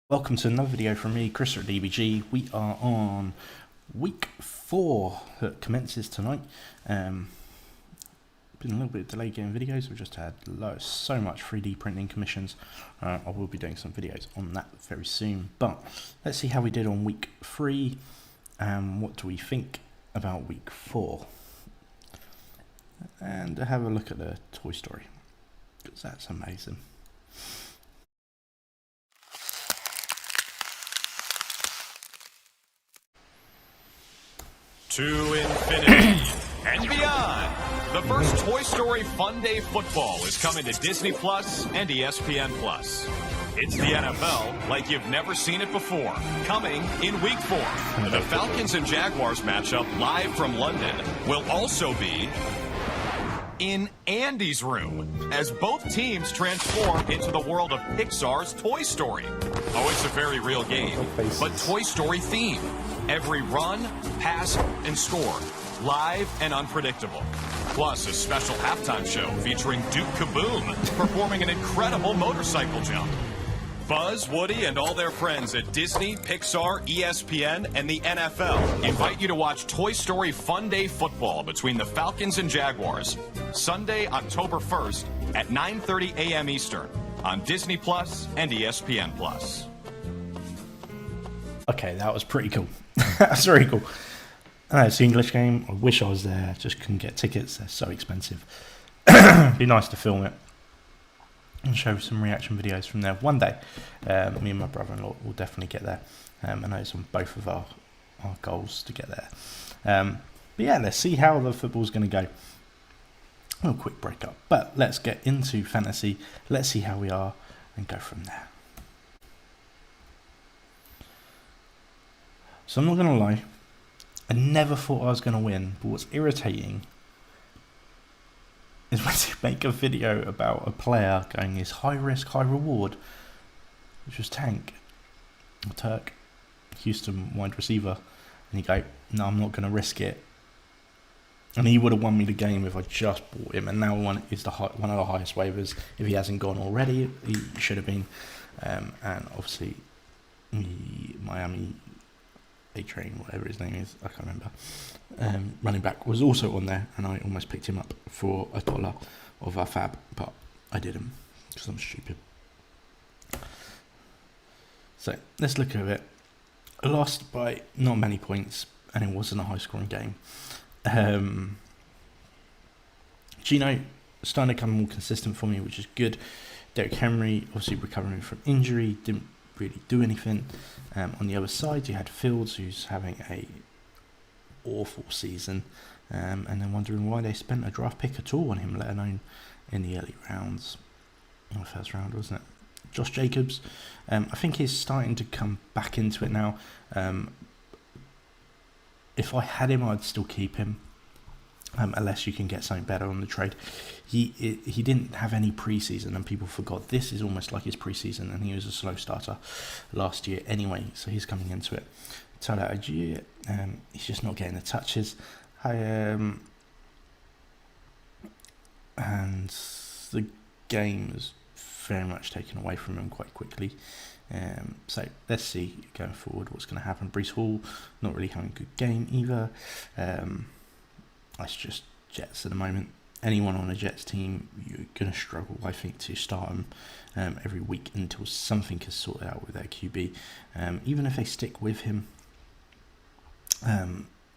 Welcome to another video from me, Chris at DBG. We are on week 4 that commences tonight. Been a little bit delayed getting videos. We've just had so much 3D printing commissions. I will be doing some videos on that very soon. But let's see how we did on week 3. What do we think about week 4? And have a look at the Toy Story, because that's amazing. To infinity and beyond. The first Toy Story Fun Day Football is coming to Disney Plus and ESPN Plus. It's the NFL like you've never seen it before, coming in week 4. The Falcons and Jaguars matchup live from London will also be in Andy's room as both teams transform into the world of Pixar's Toy Story. Oh, it's a very real game, but Toy Story themed. Every run, pass, and score, live and unpredictable. Plus a special halftime show featuring Duke Kaboom performing an incredible motorcycle jump. Buzz, Woody, and all their friends at Disney, Pixar, ESPN, and the NFL invite you to watch Toy Story Fun Day Football between the Falcons and Jaguars, Sunday, October 1st at 9:30 a.m. Eastern on Disney Plus and ESPN Plus. Okay, that was pretty cool. That's very cool. It's the English game. I wish I was there. Just couldn't get tickets. They're so expensive. Be nice to film it and show some reaction videos from there one day. Me and my brother-in-law will definitely get there. I know it's on both of our goals to get there. But yeah, let's see how the football's going to go. A little quick break up. But let's get into fantasy. Let's see how we are and go from there. So I'm not going to lie, I never thought I was going to win, but what's irritating is when you make a video about a player going this high risk, high reward, which was Tank, or Turk, Houston wide receiver, and you go, no, I'm not going to risk it. And he would have won me the game if I just bought him, and now one of the highest waivers. If he hasn't gone already, he should have been. And obviously, Miami A-Train, whatever his name is, I can't remember, running back was also on there, and I almost picked him up for $1 of our fab, but I didn't because I'm stupid. So let's look at it. I lost by not many points, and it wasn't a high scoring game. Gino starting to become more consistent for me, which is good. Derrick Henry obviously recovering from injury, didn't really do anything. On the other side, you had Fields, who's having a awful season, and then wondering why they spent a draft pick at all on him, let alone in the early rounds, in the first round, wasn't it? Josh Jacobs, I think he's starting to come back into it now. If I had him, I'd still keep him. Unless you can get something better on the trade. He didn't have any preseason, and people forgot this is almost like his preseason, and he was a slow starter last year anyway, so he's coming into it. Tyler Algier, he's just not getting the touches. And the game is very much taken away from him quite quickly. So let's see going forward what's going to happen. Breece Hall not really having a good game either. That's just Jets at the moment. Anyone on a Jets team, you're going to struggle, I think, to start them every week until something is sorted out with their QB. Even if they stick with him,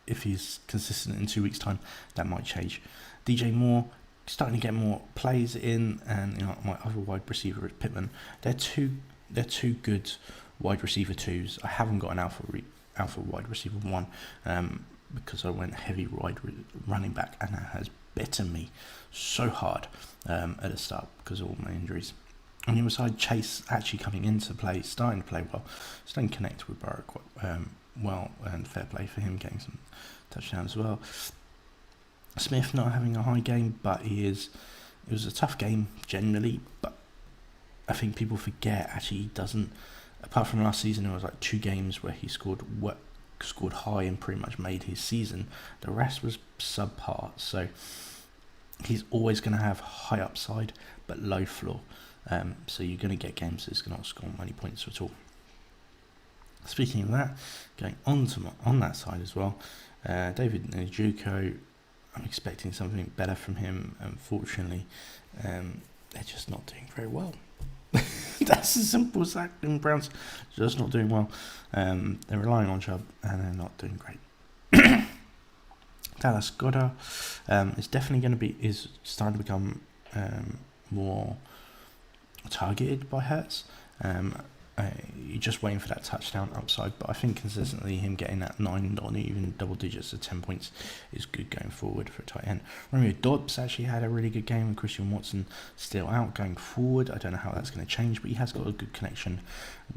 if he's consistent in 2 weeks' time, that might change. DJ Moore starting to get more plays in, and my other wide receiver is Pittman. They're two good wide receiver twos. I haven't got an alpha wide receiver one. Because I went heavy running back, and that has bitten me so hard at the start because of all my injuries. On the other side, Chase actually coming into play, starting to play well, starting to connect with Burrow quite well, and fair play for him getting some touchdowns as well. Smith not having a high game, but it was a tough game generally, but I think people forget actually he doesn't, apart from last season, it was like 2 games where he scored high and pretty much made his season. The rest was subpar, so he's always going to have high upside but low floor. So you're going to get games that's going to score many points at all. Speaking of that, going on to on that side as well, David Njoku, I'm expecting something better from him. Unfortunately, they're just not doing very well. That's as simple as that. And Browns just not doing well. They're relying on Chubb, and they're not doing great. Dallas Goedert is definitely is starting to become more targeted by Hurts. You're just waiting for that touchdown upside, but I think consistently him getting that 9 or even double digits of 10 points is good going forward for a tight end. Romeo Doubs actually had a really good game, and Christian Watson still out going forward. I don't know how that's going to change, but he has got a good connection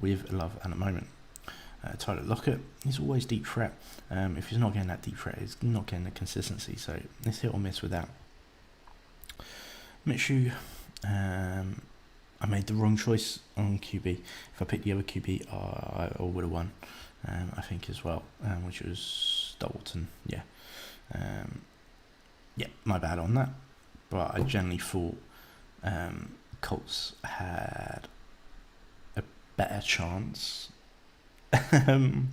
with Love at the moment. Tyler Lockett, he's always deep threat. If he's not getting that deep threat, he's not getting the consistency, so it's hit or miss with that. Minshew, I made the wrong choice on QB. If I picked the other QB, I would have won, I think, as well, which was Dalton. Yeah, my bad on that. But I generally thought Colts had a better chance, and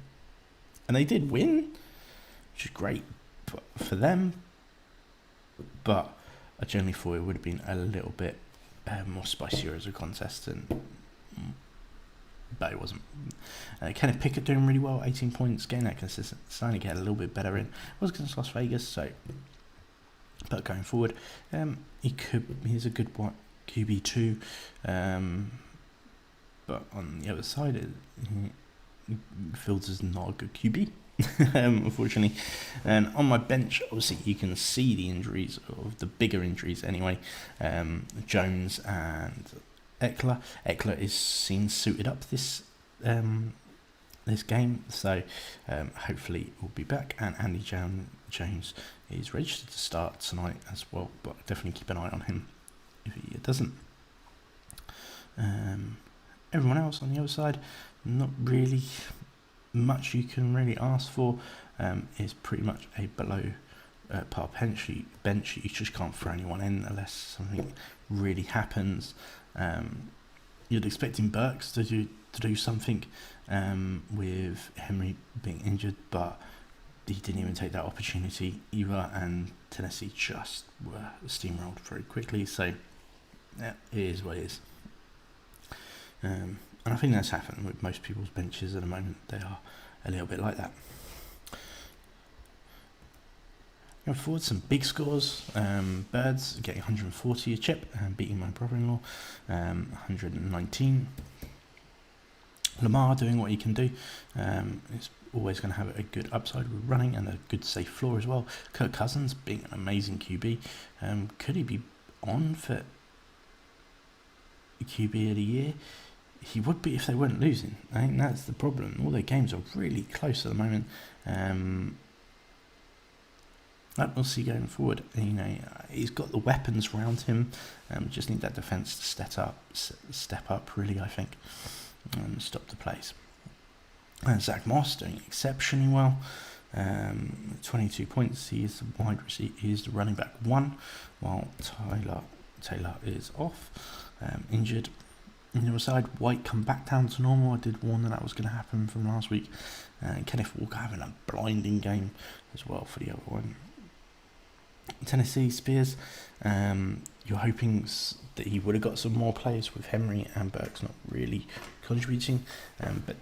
they did win, which is great for them. But I generally thought it would have been a little bit more spicier as a contest, but it wasn't. Kenneth Pickett doing really well, 18 points, getting that consistent, starting to get a little bit better in. It was against Las Vegas, so. But going forward, he's a good one, QB2. But on the other side, Fields is not a good QB. Unfortunately, and on my bench, obviously you can see the injuries, of the bigger injuries anyway. Jones and Eckler. Eckler is seen suited up this game, so hopefully we'll be back. And Andy Jones is registered to start tonight as well, but definitely keep an eye on him if he doesn't. Everyone else on the other side, not really much you can really ask for. Is pretty much a below par bench. You just can't throw anyone in unless something really happens. You'd expect him Burks to do something with Henry being injured, but he didn't even take that opportunity either, and Tennessee just were steamrolled very quickly. So yeah, it is what it is. And I think that's happened with most people's benches at the moment. They are a little bit like that. Going forward, some big scores. Birds getting 140 a chip and beating my brother-in-law, 119. Lamar doing what he can do. It's always going to have a good upside with running and a good safe floor as well. Kirk Cousins being an amazing QB. Could he be on for QB of the year? He would be if they weren't losing. I think that's the problem. All their games are really close at the moment. That we'll see going forward. He's got the weapons around him. Just need that defense to step up. Really, I think, and stop the plays. Zach Moss doing exceptionally well. 22 points. He is the wide receiver. He is the running back 1, while Taylor is off, injured. On the other side, White come back down to normal. I did warn that was going to happen from last week. Kenneth Walker having a blinding game as well for the other one. Tennessee Spears, you're hoping that he would have got some more plays with Henry and Burks not really contributing, but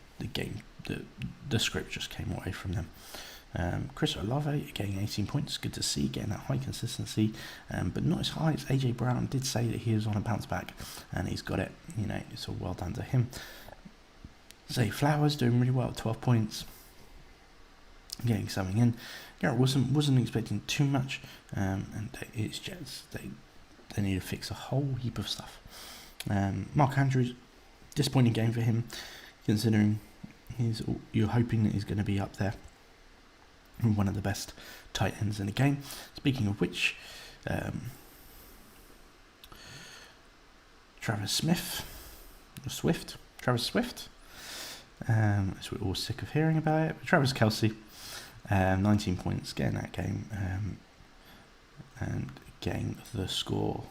the script just came away from them. Chris Olave getting 18 points, good to see, getting that high consistency, but not as high as AJ Brown. Did say that he was on a bounce back, and he's got it. It's all well done to him. Zay Flowers doing really well, 12 points, getting something in. Garrett Wilson wasn't expecting too much, and it's Jets. They need to fix a whole heap of stuff. Mark Andrews, disappointing game for him, considering you're hoping that he's going to be up there, one of the best tight ends in the game. Speaking of which, Travis Swift, as we're all sick of hearing about it, but Travis Kelce, 19 points, getting that game, and getting the score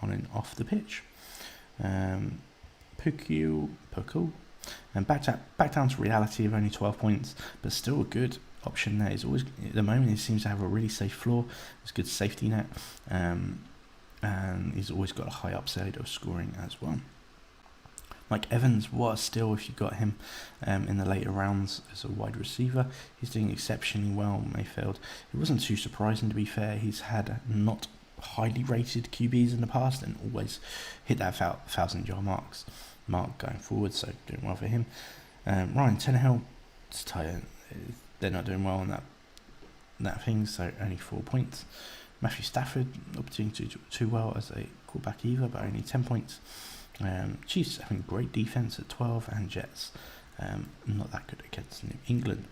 on and off the pitch. Puku And back down to reality of only 12 points, but still a good option there. He's always, at the moment, he seems to have a really safe floor. It's a good safety net, and he's always got a high upside of scoring as well. Mike Evans was still, if you got him in the later rounds as a wide receiver, he's doing exceptionally well. Mayfield, it wasn't too surprising, to be fair. He's had not highly rated QBs in the past and always hit that 1,000-yard mark going forward, so doing well for him. Ryan Tannehill, they're not doing well on that thing, so only 4 points. Matthew Stafford not doing too well as a quarterback either, but only 10 points. Chiefs having great defense at 12, and Jets not that good against New England.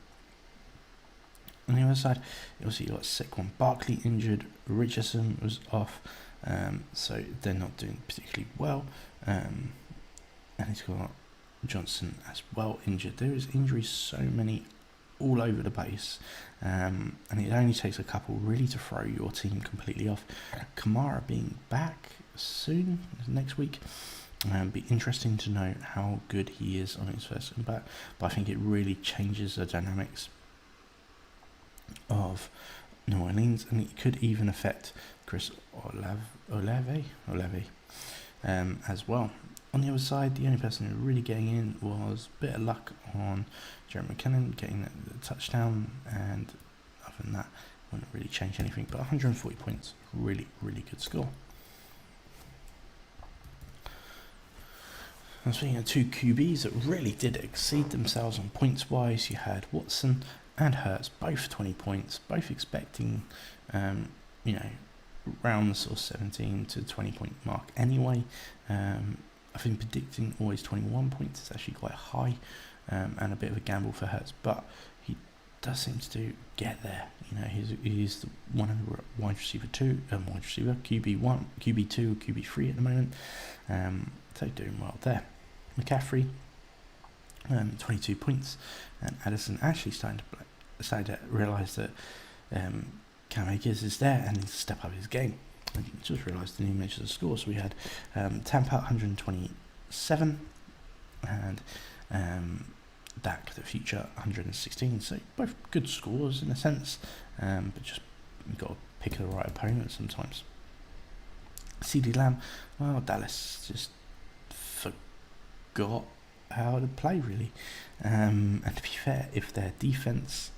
On the other side, obviously you got Saquon Barkley injured, Richardson was off, so they're not doing particularly well, and he's got Johnson as well injured. There is injuries so many all over the place, and it only takes a couple really to throw your team completely off. Kamara being back soon, next week. Be interesting to know how good he is on his first come back, but I think it really changes the dynamics of New Orleans, and it could even affect Chris Olave as well. On the other side, the only person who really getting in was a bit of luck on Jerry McKinnon getting the touchdown, and other than that, wouldn't really change anything. But 140 points, really, really good score. I was speaking of two QBs that really did exceed themselves on points wise. You had Watson and Hurts, both 20 points, both expecting, around the sort of 17 to 20 point mark anyway. I think predicting always 21 points is actually quite high, and a bit of a gamble for Hurts, but he does seem to get there. He's the one wide receiver QB1, QB2, QB3 at the moment. So doing well there. McCaffrey, 22 points, and Addison actually started to realise that Cam Akers is there and needs to step up his game. I just realised the new measures of score. So we had Tampa 127 and Dak the future 116. So both good scores in a sense, but just you've got to pick the right opponent sometimes. CeeDee Lamb, well, Dallas just forgot how to play really, and to be fair, if their defense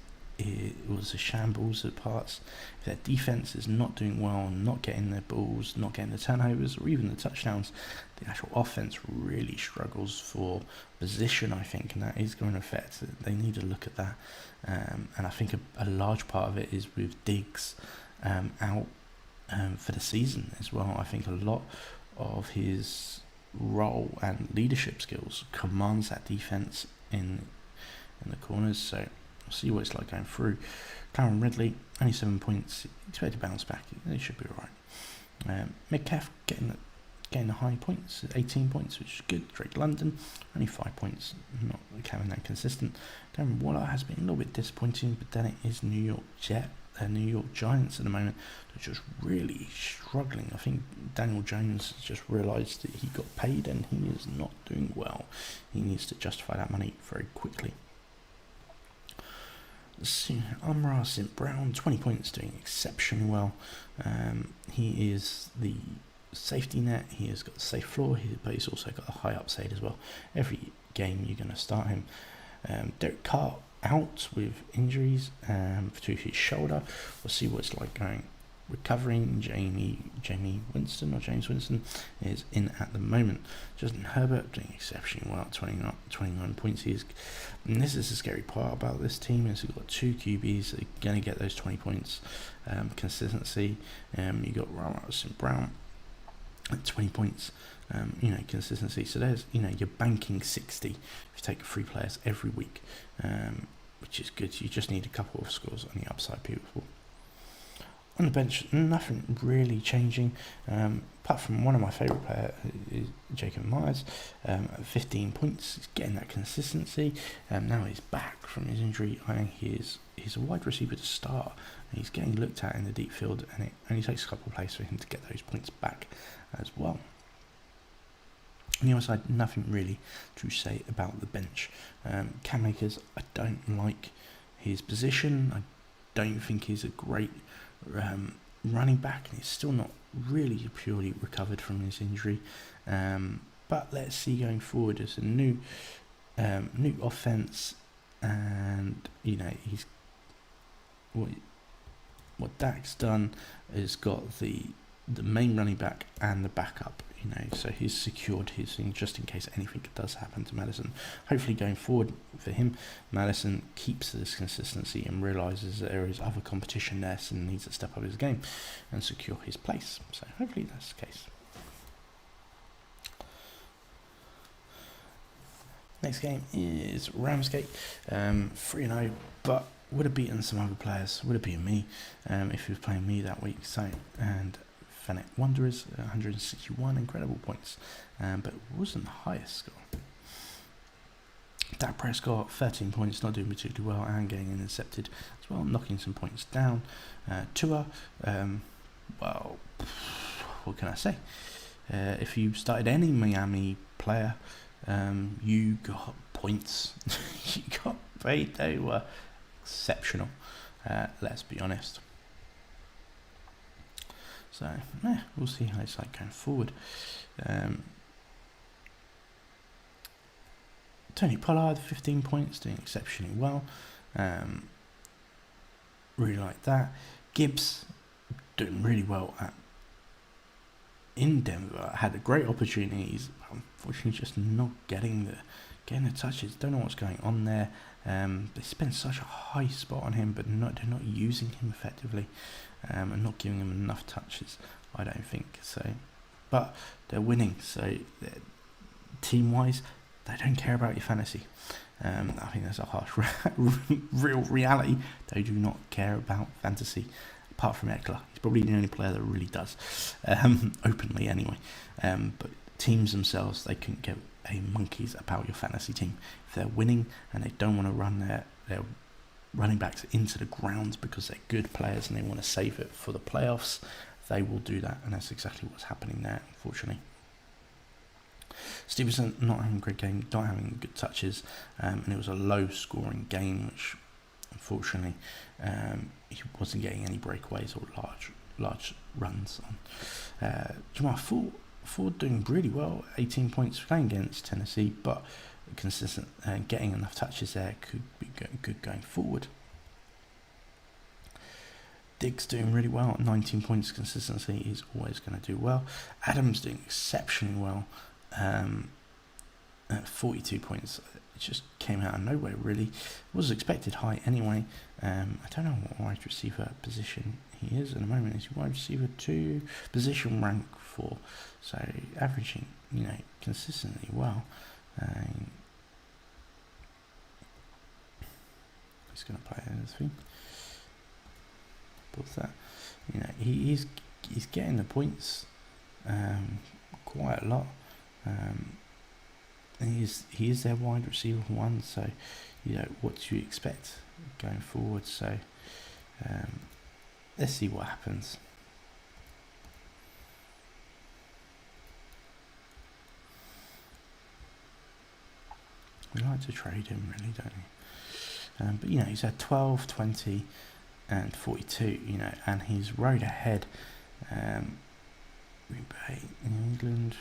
was a shambles at parts, if their defense is not doing well, not getting their balls, not getting the turnovers or even the touchdowns, the actual offense really struggles for position, I think, and that is going to affect it. They need to look at that, and I think a large part of it is with Diggs out for the season as well. I think a lot of his role and leadership skills commands that defense in the corners, so we'll see what it's like going through. Calvin Ridley, only 7 points, expect to bounce back, they should be alright. Metcalf getting the high points, 18 points, which is good. Drake London, only 5 points, not having that consistent. Darren Waller has been a little bit disappointing, but then it is New York Giants at the moment. They're just really struggling. I think Daniel Jones has just realised that he got paid and he is not doing well. He needs to justify that money very quickly. Amon-Ra St. Brown, 20 points, doing exceptionally well. He is the safety net. He has got a safe floor, but he's also got a high upside as well. Every game you're going to start him. Derek Carr out with injuries to his shoulder. We'll see what it's like recovering. James Winston is in at the moment. Justin Herbert doing exceptionally well, 29 points. And this is the scary part about this team, is we've got two QBs that are going to get those 20 points consistency. You got Amon-Ra St. Brown at 20 points, consistency. So there's, you're banking 60 if you take 3 players every week, which is good. You just need a couple of scores on the upside, people. On the bench, nothing really changing, apart from one of my favourite players, is Jacob Myers, 15 points. He's getting that consistency. Now he's back from his injury. I think he's a wide receiver to start. And he's getting looked at in the deep field, and it only takes a couple of plays for him to get those points back as well. On the other side, nothing really to say about the bench. Cam Akers, I don't like his position. I don't think he's a great running back, and he's still not really purely recovered from his injury. But let's see going forward. It's a new offense, and he's what Dak's done is got the main running back and the backup. So he's secured his thing just in case anything does happen to Madison. Hopefully going forward for him, Madison keeps this consistency and realises that there is other competition there and needs to step up his game and secure his place. So hopefully that's the case. Next game is Ramsgate, 3-0, but would have beaten some other players. Would have beaten me if he was playing me that week. So, and Fennec Wanderers, 161 incredible points, but it wasn't the highest score. Dak Prescott, 13 points, not doing particularly well, and getting intercepted as well, knocking some points down. Tua, well, what can I say? If you started any Miami player, you got points. You got paid. They were exceptional. Let's be honest. So, we'll see how it's like going forward. Tony Pollard, 15 points, doing exceptionally well. Really like that. Gibbs, doing really well in Denver. Had a great opportunities, unfortunately just not getting the touches. Don't know what's going on there. They spend such a high spot on him, but they're not using him effectively, and not giving him enough touches, I don't think so. But they're winning, so team-wise, they don't care about your fantasy. I think that's a harsh real reality. They do not care about fantasy, apart from Eckler. He's probably the only player that really does, openly anyway. But teams themselves, they couldn't give a monkeys about your fantasy team. If they're winning and they don't want to run their running backs into the ground because they're good players and they want to save it for the playoffs, they will do that, and that's exactly what's happening there, unfortunately. Stevenson not having a great game, not having good touches, and it was a low-scoring game, which unfortunately he wasn't getting any breakaways or large runs on. Jamal Ford doing really well, 18 points playing against Tennessee, but consistent and getting enough touches there could be good going forward. Diggs doing really well, 19 points consistency is always going to do well. Adams doing exceptionally well, at 42 points. It just came out of nowhere really. Was expected high anyway. I don't know what wide receiver position he is at the moment. He's wide receiver 2, position rank 4, so averaging consistently well. He's going to play anything. What's that? He's getting the points quite a lot. And he is their wide receiver 1, so what do you expect going forward? So let's see what happens. We like to trade him, really, don't we? But he's had 12, 20, and 42. And he's rode ahead. Green Bay, England.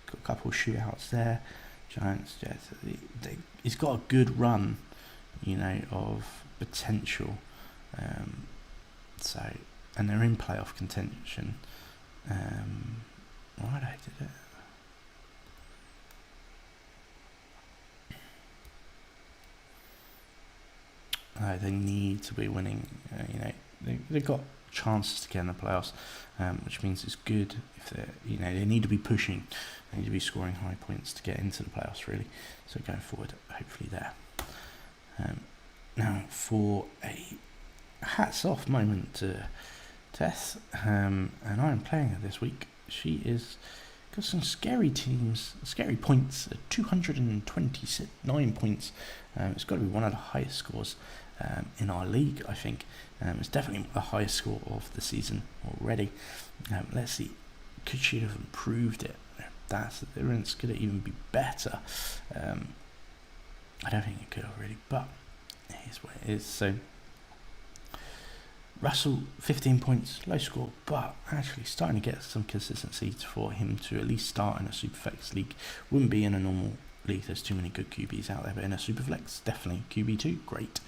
Got a couple of shootouts there. Giants, Jets. He's got a good run, of potential. And they're in playoff contention. Why did I do it? They need to be winning. They've got chances to get in the playoffs, which means it's good if they need to be pushing. They need to be scoring high points to get into the playoffs, really. So going forward, hopefully there. Now for a hats off moment to Tess, and I'm playing her this week. She is got some scary points, 229 points. It's got to be one of the highest scores in our league, I think. It's definitely the highest score of the season already. Let's see, could she have improved it? That's the difference. Could it even be better? I don't think it could already, but here's what it is. So Russell, 15 points, low score, but actually starting to get some consistency for him to at least start in a Superflex league. Wouldn't be in a normal league, there's too many good QBs out there, but in a Superflex, definitely. QB2, great.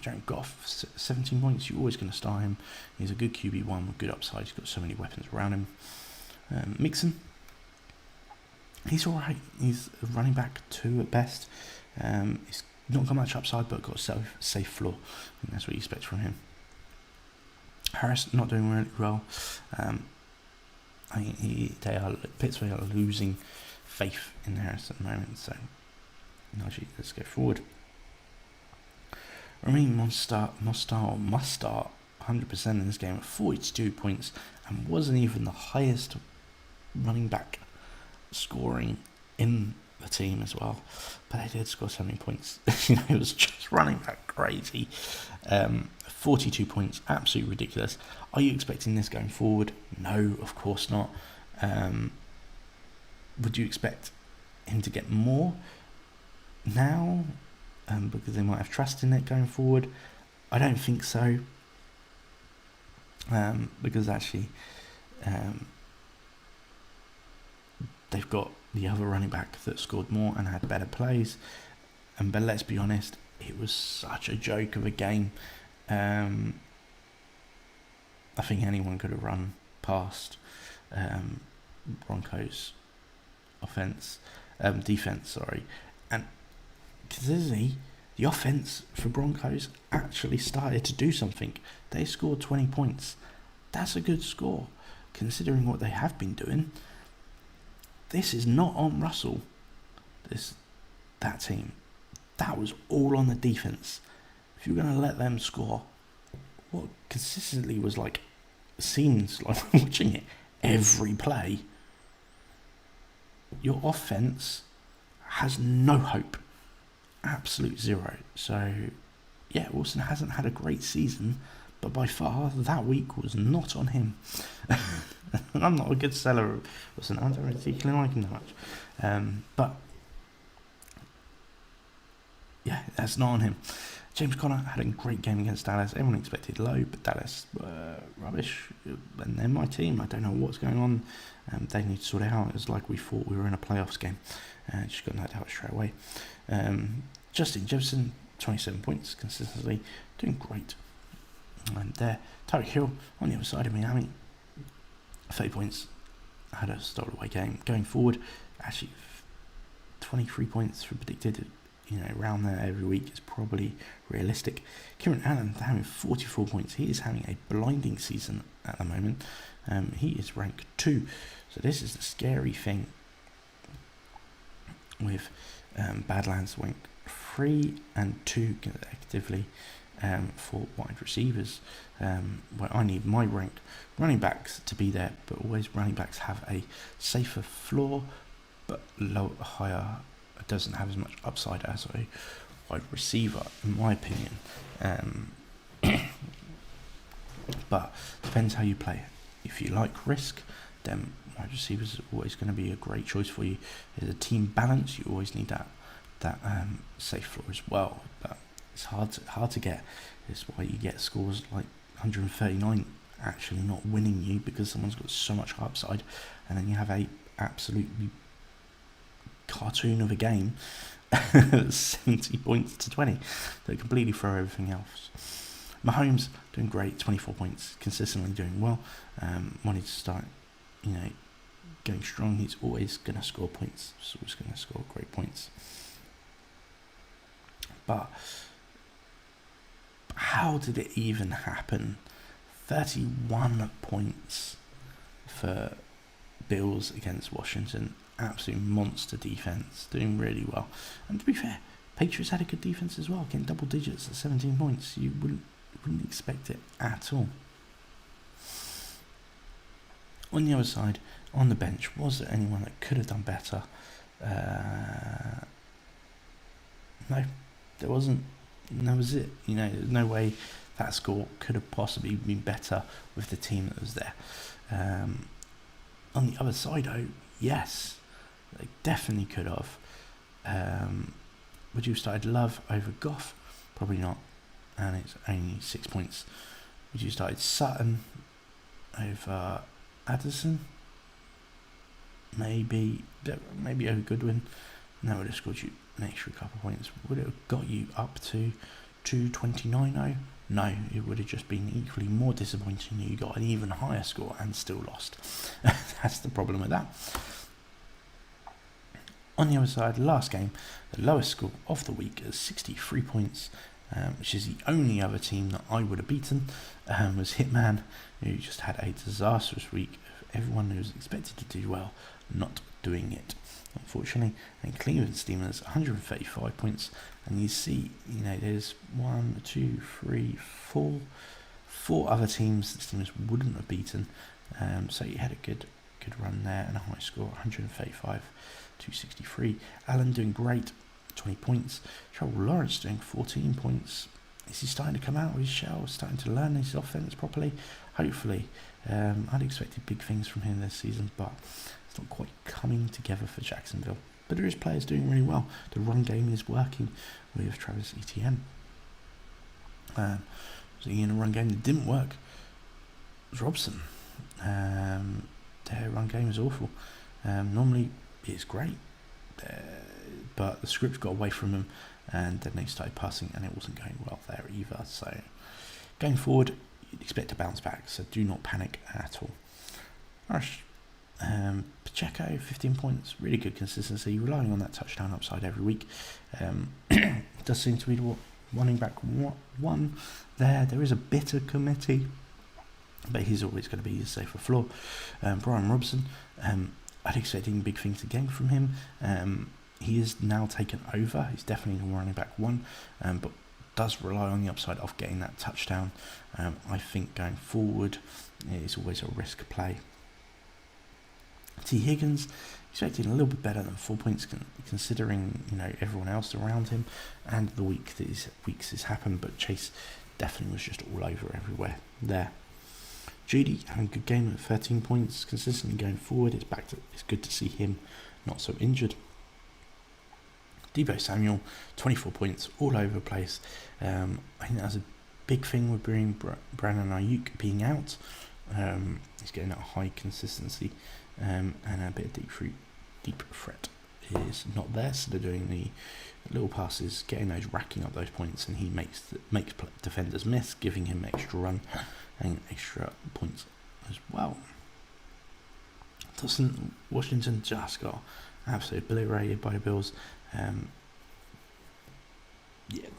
Jared Goff, 17 points, you're always going to start him. He's a good QB1 with good upside, he's got so many weapons around him. Mixon, he's alright, he's a running back 2 at best. He's not got much upside, but got a safe floor, and that's what you expect from him. Harris not doing really well. Pittsburgh are losing faith in Harris at the moment, so let's go forward. Raheem must start 100% in this game at 42 points and wasn't even the highest running back scoring in the team as well, but they did score 70 points. It was just running back crazy. 42 points, absolutely ridiculous. Are you expecting this going forward? No, of course not. Would you expect him to get more now? Because they might have trust in it going forward. I don't think so. Because actually, they've got the other running back that scored more and had better plays. But let's be honest, it was such a joke of a game. I think anyone could have run past Broncos defense, and considering the offense for Broncos actually started to do something. They scored 20 points. That's a good score considering what they have been doing. This is not on Russell. That team, that was all on the defense. If you're going to let them score, what consistently was seems like watching it every play, your offense has no hope. Absolute zero. So, yeah, Wilson hasn't had a great season, but by far that week was not on him. I'm not a good seller of Wilson. I don't particularly like him that much. But, yeah, that's not on him. James Conner had a great game against Dallas. Everyone expected low, but Dallas were rubbish. And they're my team. I don't know what's going on. They need to sort it out. It was like we thought we were in a playoffs game. Just got knocked out straight away. Justin Jefferson, 27 points consistently. Doing great. And there, Tyreek Hill on the other side of Miami. 30 points. Had a stole away game. Going forward, actually 23 points for predicted. Around there every week is probably realistic. Kieran Allen having 44 points. He is having a blinding season at the moment. He is ranked 2. So this is the scary thing with Badlands ranked 3 and 2 collectively for wide receivers. Where I need my ranked running backs to be there, but always running backs have a safer floor, but higher. It doesn't have as much upside as a wide receiver, in my opinion. But depends how you play it. If you like risk, then wide receivers are always going to be a great choice for you. As a team balance, you always need that safe floor as well. But it's hard to get. It's why you get scores like 139 actually not winning you, because someone's got so much upside, and then you have a absolutely cartoon of a game 70 points to 20 that completely throw everything else. Mahomes doing great, 24 points, consistently doing well. Wanted to start going strong. He's always going to score points. He's always going to score great points. But how did it even happen? 31 points for Bills against Washington. Absolute monster defense, doing really well. And to be fair, Patriots had a good defense as well, getting double digits at 17 points. You wouldn't expect it at all. On the other side, on the bench, was there anyone that could have done better? No, there wasn't. And that was it. There's no way that score could have possibly been better with the team that was there. On the other side, though, Yes, they definitely could have. Would you have started Love over Goff? Probably not. And it's only 6 points. Would you have started Sutton over Addison? Maybe over Goodwin. And that would have scored you an extra couple of points. Would it have got you up to 229-0? No, it would have just been equally more disappointing. You got an even higher score and still lost. That's the problem with that. On the other side, last game, the lowest score of the week is 63 points, which is the only other team that I would have beaten, was Hitman, who just had a disastrous week. Everyone who was expected to do well, not doing it, unfortunately. And Cleveland Steamers, 135 points. And you see, there's 4 other teams that Steamers wouldn't have beaten. So you had a good run there and a high score, 135. 263. Allen doing great, 20 points. Trevor Lawrence doing 14 points. Is he starting to come out of his shell, starting to learn his offense properly? Hopefully. I'd expected big things from him this season, but it's not quite coming together for Jacksonville. But there is players doing really well. The run game is working with Travis Etienne. So in a run game that didn't work was Robson. Their run game is awful. Normally it's great, but the script got away from them, and then they started passing, and it wasn't going well there either. So going forward, you'd expect to bounce back, so do not panic at all. Pacheco, 15 points, really good consistency, relying on that touchdown upside every week. Does seem to be the running back one there. There is a bit of committee, but he's always going to be a safer floor. Brian Robson, I'd expecting big things again from him. He is now taken over. He's definitely running back one, but does rely on the upside of getting that touchdown. I think going forward, it's always a risk play. T. Higgins, expecting a little bit better than 4 points, considering everyone else around him and the weeks this happened. But Chase definitely was just all over everywhere there. Judy having a good game at 13 points, consistently going forward. It's good to see him not so injured. Deebo Samuel, 24 points, all over the place. I think that's a big thing with Brandon Ayuk being out. He's getting that high consistency, and a bit of deep threat is not there. So they're doing the little passes, getting those, racking up those points, and he makes defenders miss, giving him extra run and extra points as well. Washington just got absolutely obliterated by the Bills.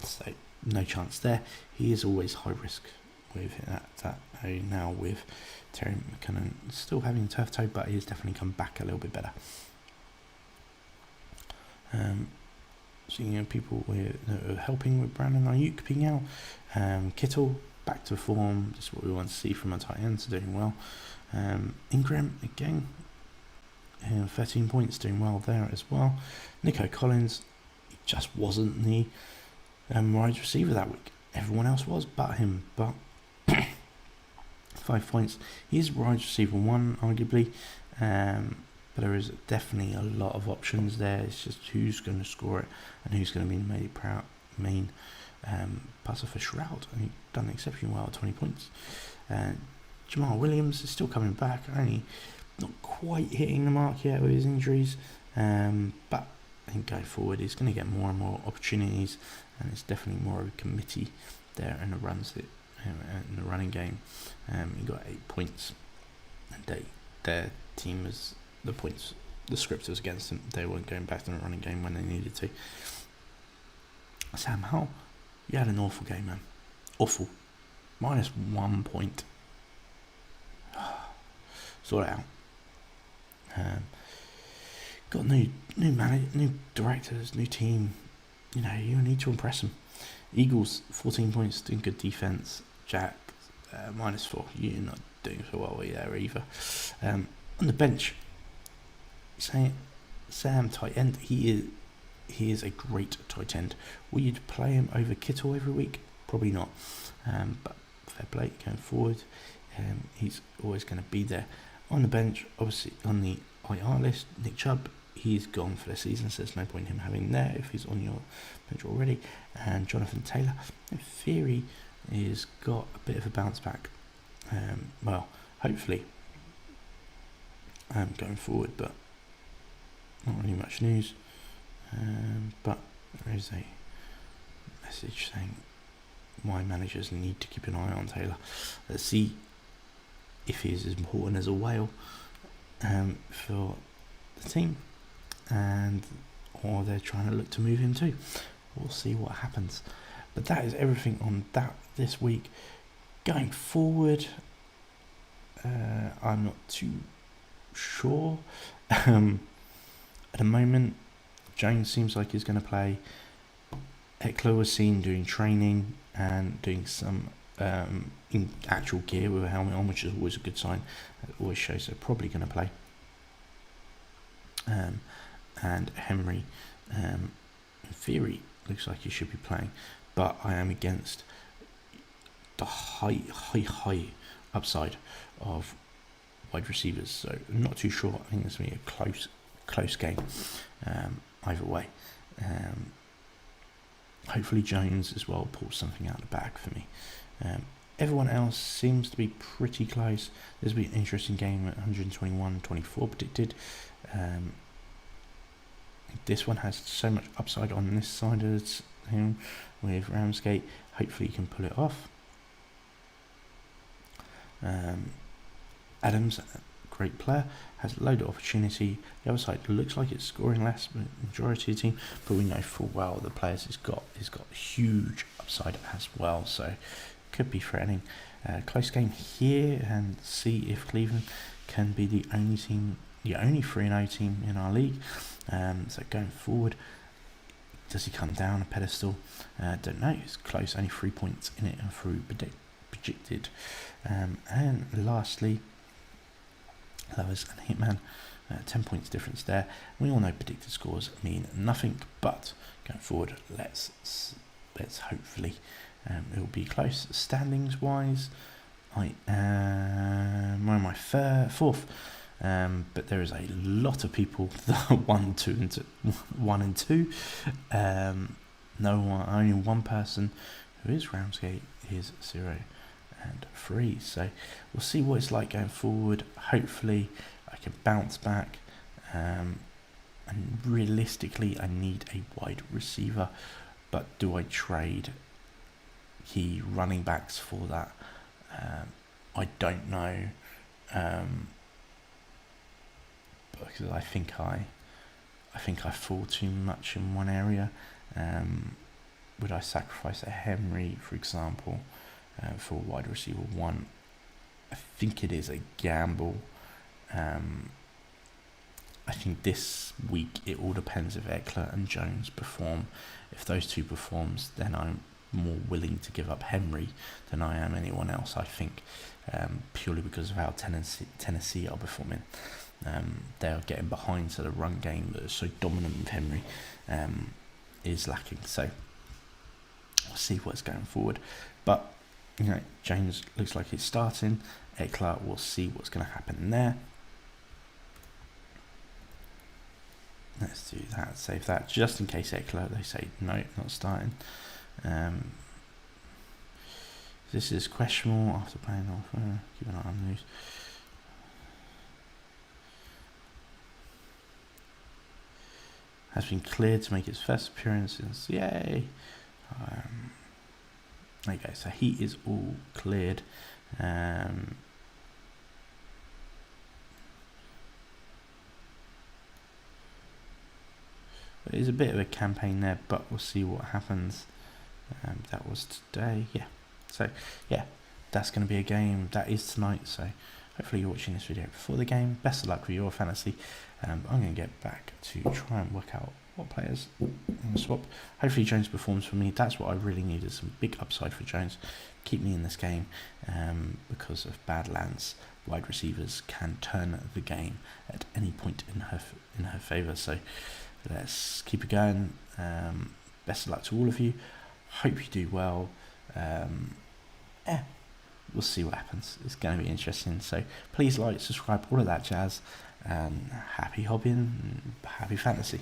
So no chance there. He is always high risk with that now with Terry McKinnon still having a turf toe, but he has definitely come back a little bit better. So people helping with Brandon Ayuk being out. Kittle back to form, just what we want to see from our tight ends, doing well. Ingram again, 13 points, doing well there as well. Nico Collins, he just wasn't the wide receiver that week. Everyone else was but him, but 5 points. He's wide receiver one, arguably, but there is definitely a lot of options there. It's just who's going to score it and who's going to be the main passer for Shroud, and he's done exceptionally well at 20 points. Jamal Williams is still coming back, only not quite hitting the mark yet with his injuries, but I think going forward he's going to get more and more opportunities, and it's definitely more of a committee there in the runs that in the running game. He got 8 points, and their team was the script was against them. They weren't going back to the running game when they needed to. Sam Howell, you had an awful game, man. Awful. -1 point. Sort it out. Got new manager, new directors, new team. You need to impress them. Eagles, 14 points, doing good defense. Jack, -4. You're not doing so well there either. On the bench, Sam tight end. He is a great tight end. Will you play him over Kittle every week? Probably not. But fair play going forward. He's always going to be there. On the bench, obviously on the IR list. Nick Chubb, he's gone for the season, so there's no point in him having there if he's on your bench already. And Jonathan Taylor, in theory, is got a bit of a bounce back. Well, hopefully, going forward, but not really much news. But there is a message saying why managers need to keep an eye on Taylor. Let's see if he is as important as a whale for the team, or they're trying to look to move him too. We'll see what happens. But that is everything on that this week. Going forward, I'm not too sure. At the moment, Jones seems like he's going to play. Eckler was seen doing training and doing some in actual gear with a helmet on, which is always a good sign. It always shows they're probably going to play. And Henry, in theory, looks like he should be playing, but I am against the high upside of wide receivers, so I'm not too sure. I think it's going to be a close game either way. Hopefully Jones as well pulls something out of the bag for me. Everyone else seems to be pretty close. This will be an interesting game at 121-24 predicted. This one has so much upside on this side of him with Ramsgate. Hopefully he can pull it off. Adams, great player, has a load of opportunity. The other side looks like it's scoring less, but majority of the team, but we know full well the players he's got huge upside as well, so could be threatening. Close game here, and see if Cleveland can be the only 3-0 team in our league. So going forward, does he come down a pedestal? Don't know. It's close, only 3 points in it and through projected. And lastly, Lovers and Hitman, 10 points difference there. We all know predicted scores mean nothing, but going forward, let's hopefully it will be close. Standings wise, I am on my fourth. But there is a lot of people that are 1 and 2. Only one person who is Ramsgate is 0 and 3. So we'll see what it's like going forward. Hopefully I can bounce back. And realistically, I need a wide receiver. But do I trade key running backs for that? I don't know. Because I think I fall too much in one area. Would I sacrifice a Henry, for example, for a wide receiver 1? I think it is a gamble. I think this week it all depends if Eckler and Jones perform. If those two performs, then I'm more willing to give up Henry than I am anyone else, I think, purely because of how Tennessee are performing. They are getting behind, so the run game that is so dominant with Henry is lacking. So we'll see what's going forward. But Jones looks like he's starting. Eckler, we'll see what's going to happen there. Let's do that, save that, just in case Eckler, they say, no, not starting. This is questionable after playing off. Keep an eye on news. Has been cleared to make his first appearance since, yay! There you go, so he is all cleared. There's a bit of a campaign there, but we'll see what happens. That was today, yeah. So, yeah, that's going to be a game. That is tonight, so hopefully you're watching this video before the game. Best of luck with your fantasy. I'm going to get back to try and work out what players I'm going to swap. Hopefully Jones performs for me. That's what I really need, is some big upside for Jones. Keep me in this game because of Badlands. Wide receivers can turn the game at any point in her favour. So let's keep it going. Best of luck to all of you. Hope you do well. We'll see what happens. It's going to be interesting. So please like, subscribe, all of that jazz. And happy hobbying, happy fantasy.